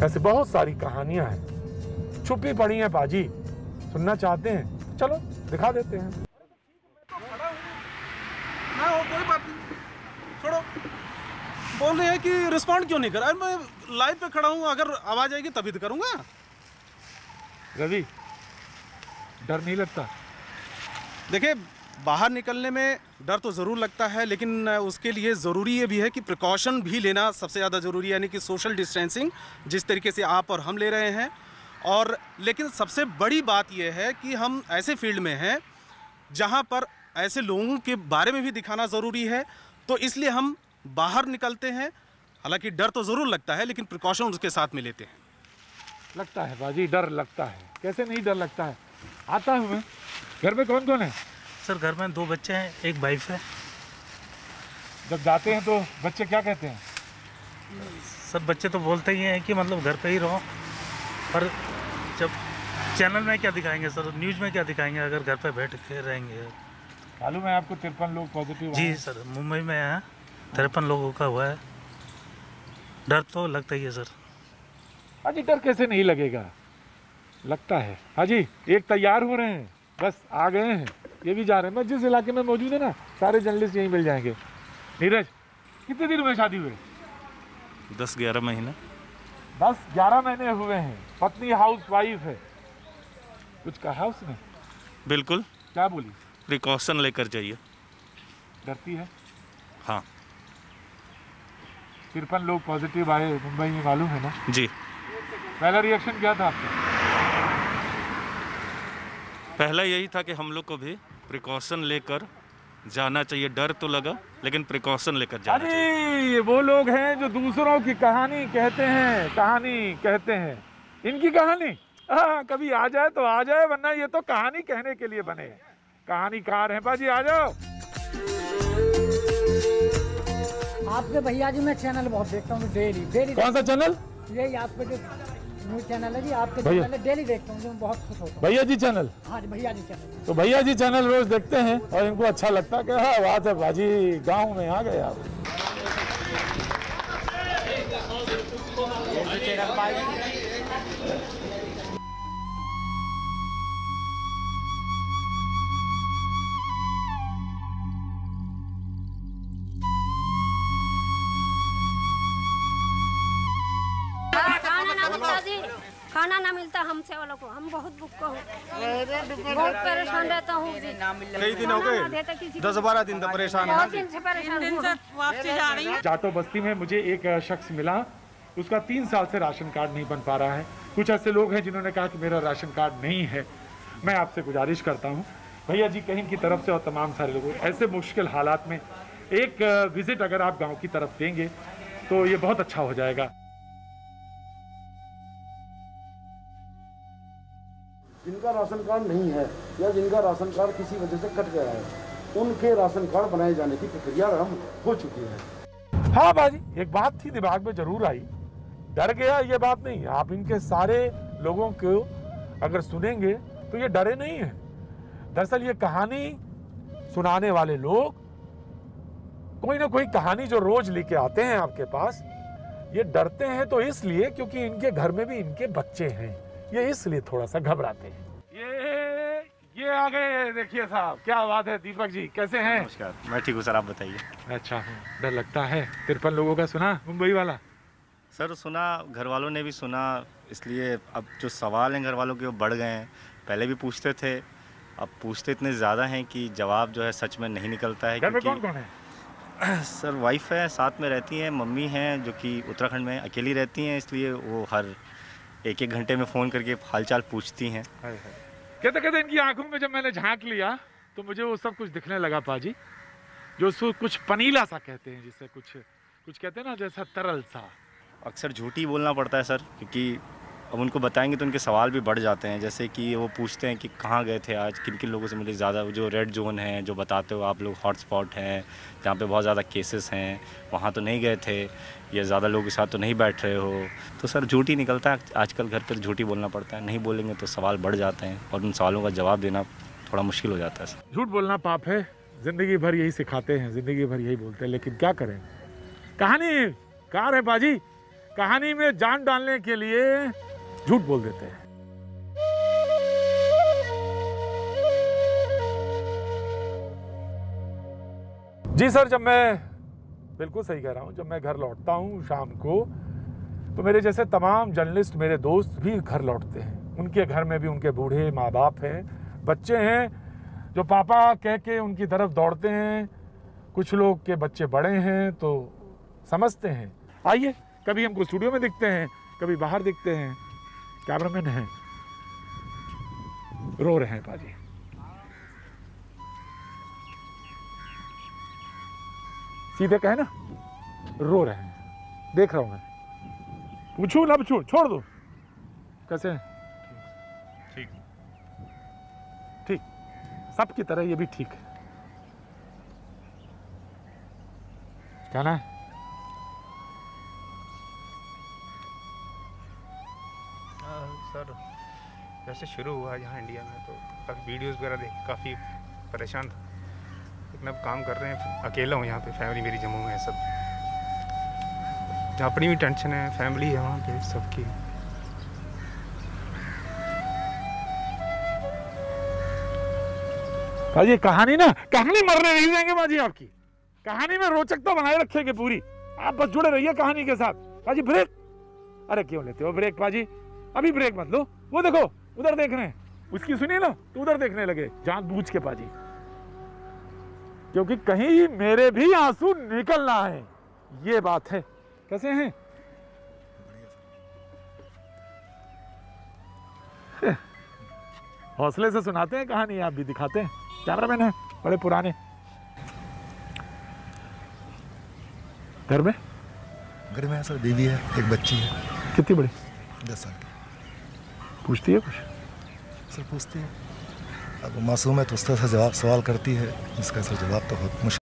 ऐसे बहुत सारी कहानियां हैं, छुपी पड़ी हैं पाजी। सुनना चाहते हैं? चलो दिखा देते हैं। कोई बात नहीं, छोड़ो। बोल रहे हैं कि रिस्पॉन्ड क्यों नहीं कर रहा? मैं लाइव पे खड़ा हूँ, अगर आवाज आएगी तभी तो करूँगा। रवि, डर नहीं लगता? देखिए, बाहर निकलने में डर तो ज़रूर लगता है, लेकिन उसके लिए ज़रूरी ये भी है कि प्रिकॉशन भी लेना सबसे ज़्यादा ज़रूरी है, यानी कि सोशल डिस्टेंसिंग जिस तरीके से आप और हम ले रहे हैं। और लेकिन सबसे बड़ी बात यह है कि हम ऐसे फील्ड में हैं जहां पर ऐसे लोगों के बारे में भी दिखाना ज़रूरी है, तो इसलिए हम बाहर निकलते हैं। हालांकि डर तो ज़रूर लगता है, लेकिन प्रिकॉशन उसके साथ में लेते हैं। लगता है बाजी, डर लगता है, कैसे नहीं डर लगता है। आता हूँ मैं। घर में कौन कौन है? सर घर में 2 बच्चे हैं, 1 वाइफ है। जब जाते हैं तो बच्चे क्या कहते हैं? सब बच्चे तो बोलते ही हैं कि मतलब घर पे ही रहो, पर जब चैनल में क्या दिखाएंगे सर, न्यूज़ में क्या दिखाएंगे अगर घर पे बैठ के रहेंगे। मालूम है आपको 53 लोग पॉजिटिव? जी सर, मुंबई में है, 53 लोगों का हुआ है। डर तो लगता ही है सर। हाजी डर कैसे नहीं लगेगा, लगता है। हाजी एक तैयार हो रहे हैं, बस आ गए हैं, ये भी जा रहे हैं। मैं जिस इलाके में मौजूद है ना, सारे जर्नलिस्ट यहीं मिल जाएंगे। नीरज, कितने दिन में शादी हुए? 10-11 महीने। 10-11 महीने हुए हैं। पत्नी हाउस वाइफ है। कुछ कहा उसने? बिल्कुल। क्या बोली? प्रिकॉशन लेकर जाइए। डरती है? हाँ। 53 लोग पॉजिटिव आए मुंबई में, मालूम है ना? जी। पहला रिएक्शन क्या था आपका? पहला यही था कि हम लोग को भी प्रिकॉशन लेकर जाना चाहिए। डर तो लगा, लेकिन प्रिकॉशन लेकर जाना चाहिए। ये वो लोग हैं जो दूसरों की कहानी कहते हैं, इनकी कहानी कभी आ जाए तो आ जाए, वरना ये तो कहानी कहने के लिए बने हैं। कहानीकार हैं बाजी, आ जाओ। आपके भैया जी मैं चैनल बहुत देखता हूँ, डेली। कौन सा चैनल? यही आपके जो न्यूज चैनल है जी, आपके चैनल है, डेली देखता हूँ, बहुत खुश होता हूँ। भैया जी चैनल? हाँ जी, भैया जी चैनल। तो भैया जी चैनल रोज देखते हैं और इनको अच्छा लगता है कि हाँ बात है बाजी, गांव में आ गए आप। खाना ना मिलता हमसे वालों को, हम बहुत भूखा हूँ, बहुत परेशान रहता हूँ। कई दिन हो गए, 10-12 दिन तक परेशान है। बहुत दिन से परेशान हूँ। वापसी जा रही हूँ। जाटो बस्ती में मुझे एक शख्स मिला, उसका 3 साल से राशन कार्ड नहीं बन पा रहा है। कुछ ऐसे लोग हैं जिन्होंने कहा कि मेरा राशन कार्ड नहीं है। मैं आपसे गुजारिश करता हूँ भैया जी कहीं की तरफ से और तमाम सारे लोगों, ऐसे मुश्किल हालात में एक विजिट अगर आप गाँव की तरफ देंगे तो ये बहुत अच्छा हो जाएगा। जिनका राशन कार्ड नहीं है या जिनका राशन कार्ड किसी वजह से कट गया है, उनके राशन कार्ड बनाए जाने की प्रक्रिया आरंभ हो चुकी है। हाँ बाजी, एक बात थी दिमाग में जरूर आई, डर गया ये बात नहीं। आप इनके सारे लोगों को अगर सुनेंगे तो ये डरे नहीं है। दरअसल ये कहानी सुनाने वाले लोग कोई ना कोई कहानी जो रोज लेके आते हैं आपके पास, ये डरते हैं तो इसलिए क्योंकि इनके घर में भी इनके बच्चे हैं, ये इसलिए थोड़ा सा घबराते हैं। ये आ गए, देखिए साहब, क्या बात है। दीपक जी कैसे हैं? नमस्कार, मैं ठीक हूँ सर, आप बताइए। अच्छा हूँ। डर लगता है? 53 लोगों का सुना मुंबई वाला? सर सुना, घर वालों ने भी सुना, इसलिए अब जो सवाल हैं घर वालों के वो बढ़ गए हैं। पहले भी पूछते थे, अब पूछते इतने ज़्यादा हैं कि जवाब जो है सच में नहीं निकलता है। घर में कौन कौन है? सर वाइफ है, साथ में रहती हैं, मम्मी हैं जो कि उत्तराखंड में अकेली रहती हैं, इसलिए वो हर 1-1 घंटे में फ़ोन करके हालचाल पूछती हैं। कहते इनकी आंखों में जब मैंने झांक लिया तो मुझे वो सब कुछ दिखने लगा पाजी, जो कुछ पनीला सा कहते हैं, जिससे कुछ कहते हैं ना, जैसा तरल सा। अक्सर झूठ ही बोलना पड़ता है सर, क्योंकि अब उनको बताएंगे तो उनके सवाल भी बढ़ जाते हैं। जैसे कि वो पूछते हैं कि कहाँ गए थे आज, किन किन लोगों से मिले। ज़्यादा जो रेड जोन है, जो बताते हो आप लोग हॉटस्पॉट हैं जहाँ पे बहुत ज़्यादा केसेस हैं, वहाँ तो नहीं गए थे, या ज़्यादा लोगों के साथ तो नहीं बैठ रहे हो। तो सर झूठ ही निकलता है आजकल, घर पर झूठ ही बोलना पड़ता है। नहीं बोलेंगे तो सवाल बढ़ जाते हैं और उन सवालों का जवाब देना थोड़ा मुश्किल हो जाता है सर। झूठ बोलना पाप है, ज़िंदगी भर यही सिखाते हैं, ज़िंदगी भर यही बोलते हैं, लेकिन क्या करें। कहानी कार है बाजी, कहानी में जान डालने के लिए झूठ बोल देते हैं। जी सर, जब मैं बिल्कुल सही कह रहा हूं, जब मैं घर लौटता हूं शाम को, तो मेरे जैसे तमाम जर्नलिस्ट, मेरे दोस्त भी घर लौटते हैं। उनके घर में भी उनके बूढ़े माँ बाप हैं, बच्चे हैं जो पापा कह के उनकी तरफ दौड़ते हैं। कुछ लोग के बच्चे बड़े हैं तो समझते हैं। आइए, कभी हमको स्टूडियो में दिखते हैं, कभी बाहर दिखते हैं, कैमरामैन हैं, रो रहे हैं पाजी। सीधे कहे ना, रो रहे हैं, देख रहा हूं मैं। पूछू ना पूछू, छोड़ दो। कैसे? ठीक ठीक, सबकी तरह ये भी ठीक है। क्या ना है? सर, जैसे शुरू हुआ यहाँ इंडिया में तो काफ़ी वीडियोस वगैरह देख काफ़ी परेशान था, लेकिन अब काम कर रहे हैं। अकेला हूँ यहाँ पे, फैमिली मेरी जम्मू में है सब। अपनी भी टेंशन है, फैमिली है वहाँ पे सबकी। भाजी कहानी ना, कहानी मरने नहीं देंगे बाजी। आपकी कहानी में रोचकता बनाए रखेंगे पूरी। आप बस जुड़े रहिए कहानी के साथ। बाजी ब्रेक, अरे क्यों लेते हो ब्रेक बाजी? अभी ब्रेक मत लो। वो देखो उधर देख रहे हैं, उसकी सुनिए ना तो उधर देखने लगे जानबूझ के बाजी, क्योंकि कहीं मेरे भी आंसू निकलना है, ये बात है। कैसे हैं? हौसले से सुनाते हैं कहानी, आप भी दिखाते हैं। कैमरामैन है बड़े पुराने। घर में है सर, बीवी है, एक बच्ची है। कितनी बड़ी? 10 साल की। पूछती है कुछ? सर पूछती है, अब मासूम है तो उस तरह से जवाब सवाल करती है, इसका सर जवाब तो बहुत मुश्किल।